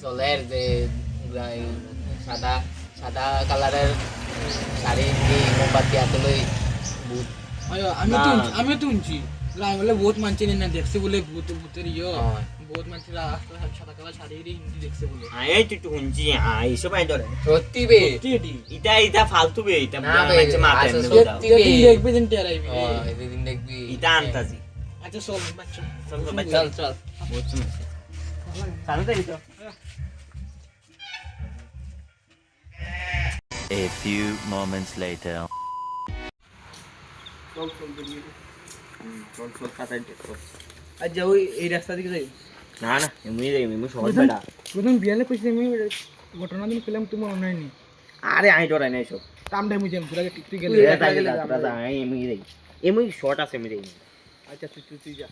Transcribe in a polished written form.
চলের যে সাদা সাদা কালারের শাড়ি দিয়ে মোমবাতি হাতে লই ভূত আমি তো শুনছি গ্রামে বলে বহুত মানছে না দেখছে বলে ভূতের হয়। বহুত মানুষ রাস্তা সাদা কালার শাড়ি হিন্দি দেখছে বলে এই তুই একটু শুনছি এইসব আই ধরে সত্যি বে ইটা ফালতু বে ইটা না বে, মানুষে মাথায় আসলে এমনি সত্যি। দাও। যেদিন দেখবে দিন টেরাইবি এদিন দেখবি ইটা আনতাছি আচ্ছা চল বাচ্চা চল চল বাচ্চা চল চল বহুত সমস্যা চালু দেই তো A few moments later. চল চল বেরিয়ে চল চল কাটাই দে চল। আজ যাও এই রাস্তা দিকে যাই না না এমনি যাই এমনি সহজ বেড়া প্রথম বিয়ালে কইছি আমি ঘটনা দিন পেলাম তোমার মনে হয়নি আরে আই ডরাই না এসব টাইম মুঝে পুরা টিকটি গেলে এমনি যাই এমনি শর্ট আছে এমনি যাই আচ্ছা তুই যা